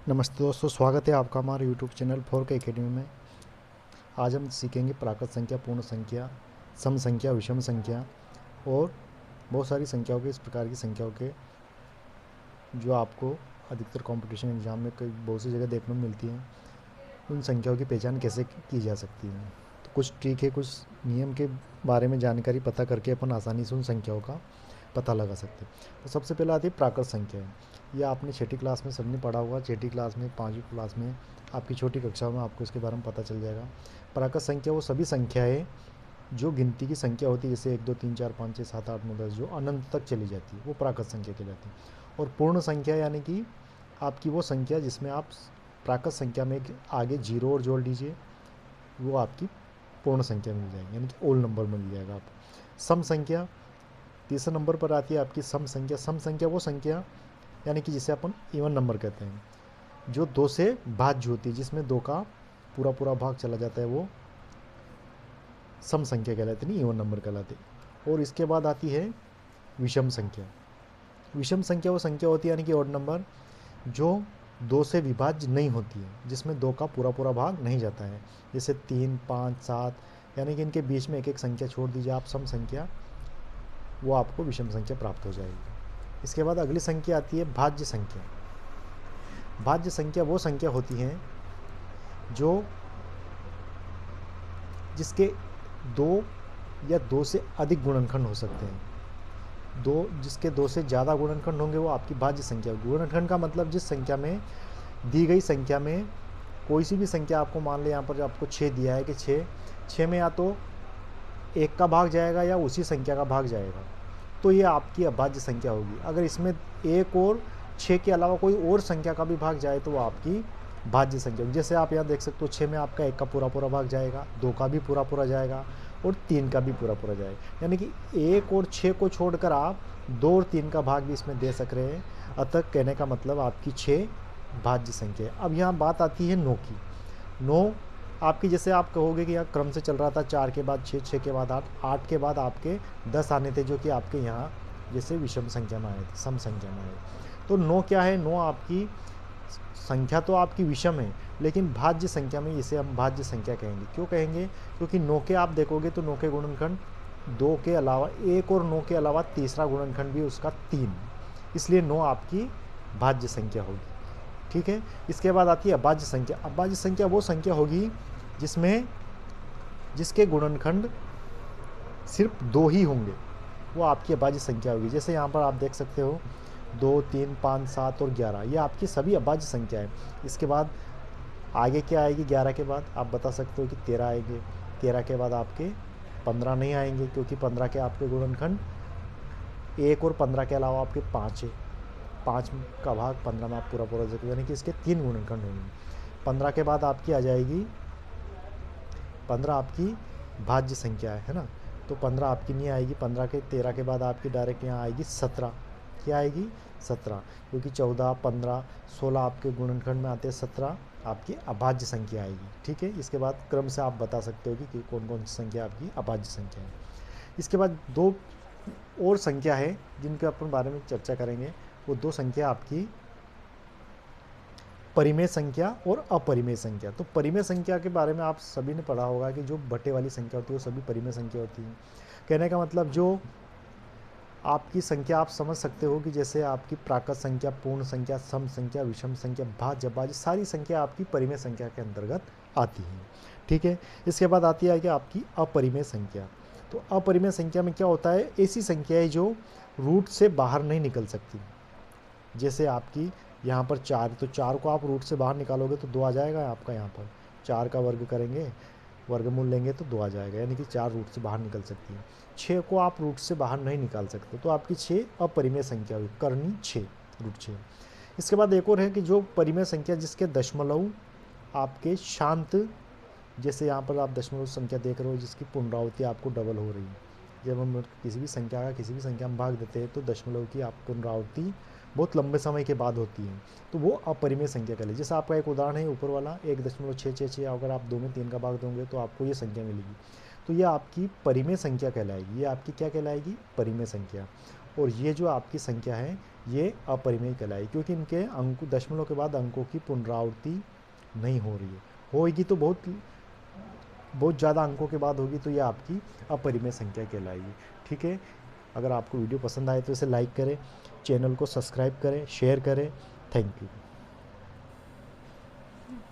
नमस्ते दोस्तों, स्वागत है आपका हमारे यूट्यूब चैनल फोर के एकेडमी में। आज हम सीखेंगे प्राकृत संख्या, पूर्ण संख्या, सम संख्या, विषम संख्या और बहुत सारी संख्याओं के, इस प्रकार की संख्याओं के जो आपको अधिकतर कंपटीशन एग्जाम में कई बहुत सी जगह देखने को मिलती हैं। उन संख्याओं की पहचान कैसे की जा सकती है, तो कुछ ट्रिक है, कुछ नियम के बारे में जानकारी पता करके अपन आसानी से उन संख्याओं का पता लगा सकते हैं। तो सबसे पहले आती है प्राकृत संख्या। ये आपने छठी क्लास में सबने पढ़ा हुआ, छठी क्लास में, पाँचवीं क्लास में, आपकी छोटी कक्षा में आपको इसके बारे में पता चल जाएगा। प्राकृत संख्या वो सभी संख्याएं जो गिनती की संख्या होती है, जैसे 1 2 3 4 5 6 7 8 9 10, जो अनंत तक चली जाती है, वो प्राकृत संख्या कहलाती है। और पूर्ण संख्या यानी कि आपकी वो संख्या जिसमें आप प्राकृत संख्या में आगे जीरो और जोड़ लीजिए, वो आपकी पूर्ण संख्या मिल जाएगी, यानी कि ओल नंबर मिल जाएगा आपको। सम संख्या तीसरे नंबर पर आती है आपकी सम संख्या। सम संख्या वो संख्या यानी कि जिसे अपन इवन नंबर कहते हैं, जो 2 से भाज्य होती है, जिसमें 2 का पूरा पूरा भाग चला जाता है, वो सम संख्या कहलाती है, नहीं इवन नंबर कहलाते। और इसके बाद आती है विषम संख्या। विषम संख्या वो संख्या होती है यानी कि ऑड नंबर, जो 2 से विभाज्य नहीं होती है, जिसमें 2 का पूरा पूरा भाग नहीं जाता है, जैसे 3 5 7, यानी कि इनके बीच में एक एक संख्या छोड़ दीजिए आप, सम संख्या, वो आपको विषम संख्या प्राप्त हो जाएगी। इसके बाद अगली संख्या आती है भाज्य संख्या। भाज्य संख्या वो संख्या होती है जो जिसके 2 या 2 से अधिक गुणनखंड हो सकते हैं। जिसके 2 से ज़्यादा गुणनखंड होंगे वो आपकी भाज्य संख्या। गुणनखंड का मतलब जिस संख्या में, दी गई संख्या में कोई सी भी संख्या, आपको मान लें यहाँ पर आपको 6 दिया है कि 6 में या तो 1 का भाग जाएगा या उसी संख्या का भाग जाएगा, तो ये आपकी अभाज्य संख्या होगी। अगर इसमें 1 और 6 के अलावा कोई और संख्या का भी भाग जाए तो वो आपकी भाज्य संख्या होगी। जैसे आप यहाँ देख सकते हो, 6 में आपका 1 का पूरा पूरा भाग जाएगा, 2 का भी पूरा पूरा जाएगा और 3 का भी पूरा पूरा जाएगा, यानी कि 1 और 6 को छोड़कर आप 2 और 3 का भाग भी इसमें दे सक रहे हैं। अतः कहने का मतलब आपकी 6 भाज्य संख्या है। अब यहाँ बात आती है 9 की। 9 आपकी, जैसे आप कहोगे कि यहाँ क्रम से चल रहा था, 4 के बाद 6, 6 के बाद 8, 8 के बाद आपके 10 आने थे, जो कि आपके यहाँ जैसे विषम संख्या में आए थे, सम संख्या में आए। तो 9 क्या है? 9 आपकी संख्या तो आपकी विषम है, लेकिन भाज्य संख्या में इसे हम भाज्य संख्या कहेंगे। क्यों कहेंगे? क्योंकि 9 के आप देखोगे तो 9 के गुणनखंड 2 के अलावा 1 और 9 के अलावा तीसरा गुणनखंड भी उसका 3, इसलिए 9 आपकी भाज्य संख्या होगी। ठीक है। इसके बाद आती है अभाज्य संख्या। अभाज्य संख्या वो संख्या होगी जिसके गुणनखंड सिर्फ 2 ही होंगे, वो आपकी अभाज्य संख्या होगी। जैसे यहाँ पर आप देख सकते हो 2 3 5 7 और 11, ये आपकी सभी अभाज्य संख्या है। इसके बाद आगे क्या आएगी? 11 के बाद आप बता सकते हो कि 13 आएंगे। 13 के बाद आपके 15 नहीं आएंगे, क्योंकि 15 के आपके गुणनखंड 1 और 15 के अलावा आपके 5 है। 5 का भाग 15 में आप पूरा पूरा देखो, यानी कि इसके 3 गुणनखंड होंगे। 15 के बाद आपकी आ जाएगी, 15 आपकी भाज्य संख्या है ना, तो 15 आपकी नहीं आएगी। 15 के 13 के बाद आपकी डायरेक्ट यहाँ आएगी 17। क्या आएगी? 17, क्योंकि 14 15 16 आपके गुणनखंड में आते हैं, 17 आपकी अभाज्य संख्या आएगी। ठीक है। इसके बाद क्रम से आप बता सकते हो कि कौन कौन सी संख्या आपकी अभाज्य संख्या है। इसके बाद 2 और संख्या है जिनके अपन बारे में चर्चा करेंगे। वो 2 संख्या आपकी परिमेय संख्या और अपरिमेय संख्या। तो परिमेय संख्या के बारे में आप सभी ने पढ़ा होगा कि जो बटे वाली संख्या होती है वो सभी परिमेय संख्या होती है। कहने का मतलब जो आपकी संख्या, आप समझ सकते हो कि जैसे आपकी प्राकृत संख्या, पूर्ण संख्या, सम संख्या, विषम संख्या, भाज्य अभाज्य, सारी संख्या आपकी परिमेय संख्या के अंतर्गत आती है। ठीक है। इसके बाद आती है कि आपकी अपरिमेय संख्या। तो अपरिमेय संख्या में क्या होता है? ऐसी संख्याएं जो रूट से बाहर नहीं निकल सकती। जैसे आपकी यहाँ पर 4, तो 4 को आप रूट से बाहर निकालोगे तो 2 आ जाएगा आपका। यहाँ पर 4 का वर्ग करेंगे, वर्गमूल लेंगे तो 2 आ जाएगा, यानी कि 4 रूट से बाहर निकल सकती है। 6 को आप रूट से बाहर नहीं निकाल सकते, तो आपकी 6 अपरिमेय संख्या हुई, करनी 6, रूट 6। इसके बाद एक और है कि जो परिमेय संख्या जिसके दशमलव आपके शांत, जैसे यहाँ पर आप दशमलव संख्या देख रहे हो जिसकी पुनरावृत्ति आपको डबल हो रही है। जब हम किसी भी संख्या का किसी भी संख्या में भाग देते हैं तो दशमलव की आप पुनरावृत्ति बहुत लंबे समय के बाद होती है, तो वो अपरिमेय संख्या कहलाती है। जैसे आपका एक उदाहरण है ऊपर वाला 1.666, अगर आप 2 में 3 का भाग दोगे तो आपको ये संख्या मिलेगी, तो ये आपकी परिमेय संख्या कहलाएगी। ये आपकी क्या कहलाएगी? परिमेय संख्या। और ये जो आपकी संख्या है ये अपरिमेय कहलाई, क्योंकि इनके अंक दशमलव के बाद अंकों की पुनरावृत्ति नहीं हो रही है। होगी तो बहुत बहुत ज़्यादा अंकों के बाद होगी, तो ये आपकी अपरिमेय संख्या कहलाएगी। ठीक है, अगर आपको वीडियो पसंद आए तो इसे लाइक करें, चैनल को सब्सक्राइब करें, शेयर करें। Thank you.